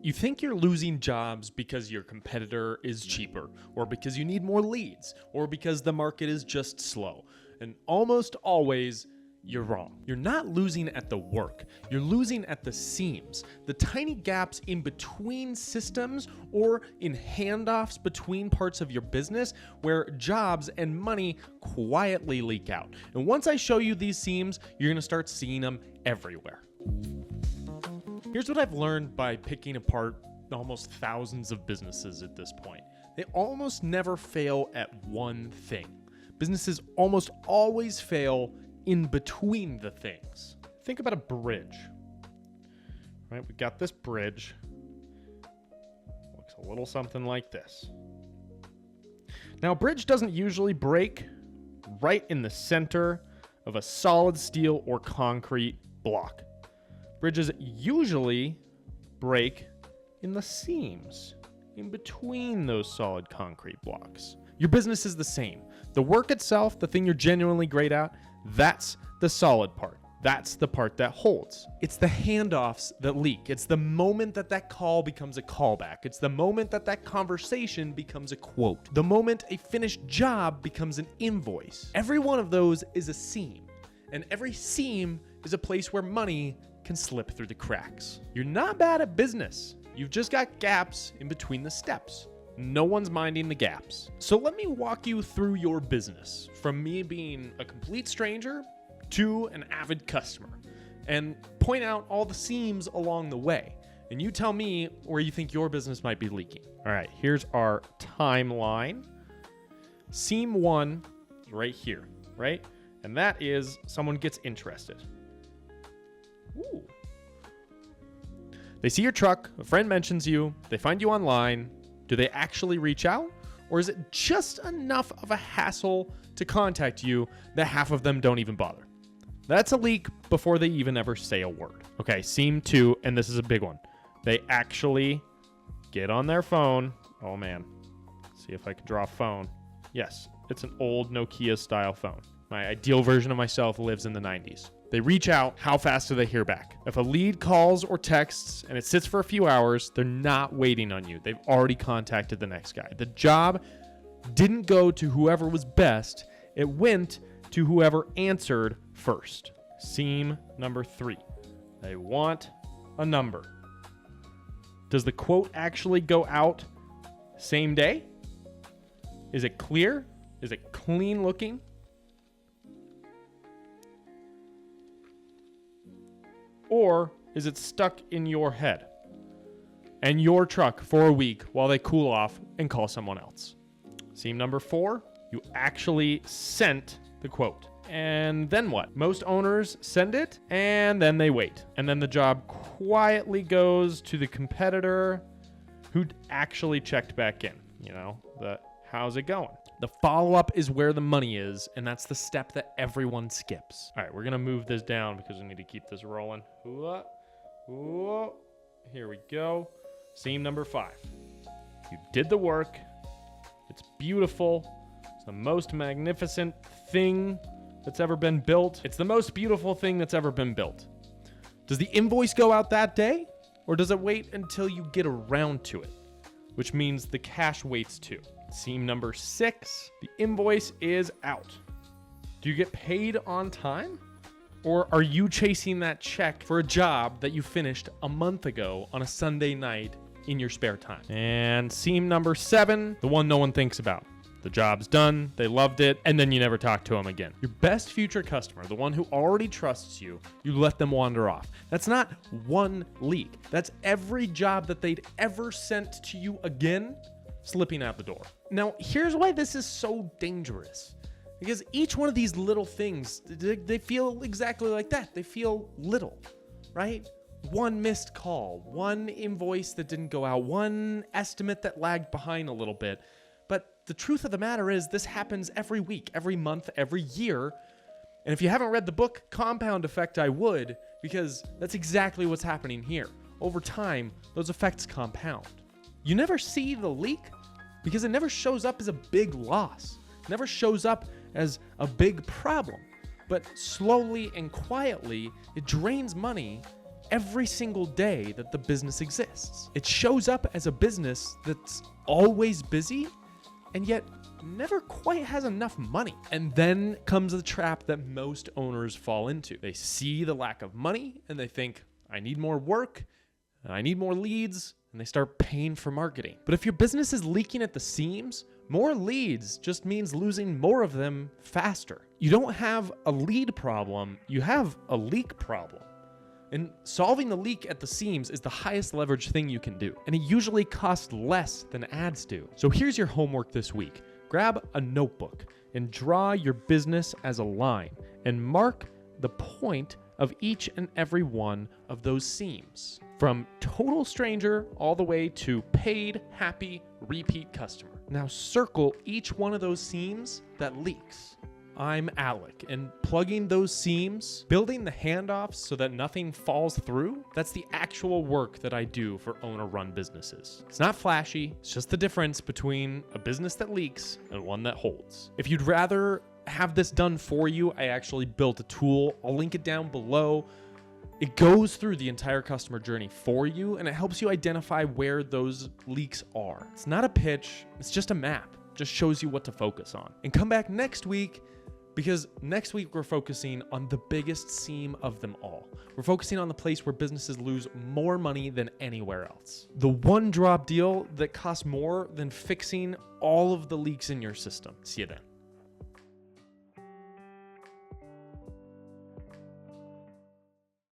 You think you're losing jobs because your competitor is cheaper, or because you need more leads, or because the market is just slow. And almost always, you're wrong. You're not losing at the work. You're losing at the seams, the tiny gaps in between systems or in handoffs between parts of your business where jobs and money quietly leak out. And once I show you these seams, you're going to start seeing them everywhere. Here's what I've learned by picking apart almost thousands of businesses at this point. They almost never fail at one thing. Businesses almost always fail in between the things. Think about a bridge. Right? We've got this bridge. Looks a little something like this. Now, a bridge doesn't usually break right in the center of a solid steel or concrete block. Bridges usually break in the seams, in between those solid concrete blocks. Your business is the same. The work itself, the thing you're genuinely great at, that's the solid part. That's the part that holds. It's the handoffs that leak. It's the moment that call becomes a callback. It's the moment that conversation becomes a quote. The moment a finished job becomes an invoice. Every one of those is a seam, and every seam is a place where money can slip through the cracks. You're not bad at business. You've just got gaps in between the steps. No one's minding the gaps. So let me walk you through your business, from me being a complete stranger to an avid customer, and point out all the seams along the way. And you tell me where you think your business might be leaking. All right, here's our timeline. Seam 1 is right here, right? And that is someone gets interested. Ooh. They see your truck, a friend mentions you, they find you online. Do they actually reach out? Or is it just enough of a hassle to contact you that half of them don't even bother? That's a leak before they even ever say a word. Okay, seam 2, and this is a big one. They actually get on their phone. Oh man, let's see if I can draw a phone. Yes, it's an old Nokia style phone. My ideal version of myself lives in the 90s. They reach out. How fast do they hear back? If a lead calls or texts and it sits for a few hours, they're not waiting on you. They've already contacted the next guy. The job didn't go to whoever was best. It went to whoever answered first. Seam number 3. They want a number. Does the quote actually go out same day? Is it clear? Is it clean looking? Or is it stuck in your head and your truck for a week while they cool off and call someone else? Seam number 4, you actually sent the quote. And then what? Most owners send it and then they wait. And then the job quietly goes to the competitor who actually checked back in. You know, how's it going? The follow-up is where the money is, and that's the step that everyone skips. All right, we're going to move this down because we need to keep this rolling. Here we go. Seam number 5. You did the work. It's beautiful. It's the most magnificent thing that's ever been built. It's the most beautiful thing that's ever been built. Does the invoice go out that day, or does it wait until you get around to it? Which means the cash waits too. Seam number 6, the invoice is out. Do you get paid on time? Or are you chasing that check for a job that you finished a month ago on a Sunday night in your spare time? And seam number 7, the one no one thinks about. The job's done, they loved it, and then you never talk to them again. Your best future customer, the one who already trusts you, you let them wander off. That's not one leak. That's every job that they'd ever sent to you again slipping out the door. Now, here's why this is so dangerous. Because each one of these little things, they feel exactly like that. They feel little, right? One missed call, one invoice that didn't go out, one estimate that lagged behind a little bit. But the truth of the matter is this happens every week, every month, every year. And if you haven't read the book Compound Effect, I would, because that's exactly what's happening here. Over time, those effects compound. You never see the leak because it never shows up as a big loss. It never shows up as a big problem. But slowly and quietly, it drains money every single day that the business exists. It shows up as a business that's always busy and yet never quite has enough money. And then comes the trap that most owners fall into. They see the lack of money and they think, I need more work, and I need more leads, and they start paying for marketing. But if your business is leaking at the seams, more leads just means losing more of them faster. You don't have a lead problem, you have a leak problem. And solving the leak at the seams is the highest leverage thing you can do. And it usually costs less than ads do. So here's your homework this week. Grab a notebook and draw your business as a line and mark the point of each and every one of those seams. From total stranger all the way to paid, happy, repeat customer. Now circle each one of those seams that leaks. I'm Alec, and plugging those seams, building the handoffs so that nothing falls through, that's the actual work that I do for owner-run businesses. It's not flashy, it's just the difference between a business that leaks and one that holds. If you'd rather have this done for you, I actually built a tool. I'll link it down below. It goes through the entire customer journey for you, and it helps you identify where those leaks are. It's not a pitch, it's just a map. It just shows you what to focus on. And come back next week, because next week we're focusing on the biggest seam of them all. We're focusing on the place where businesses lose more money than anywhere else. The one drop deal that costs more than fixing all of the leaks in your system. See you then.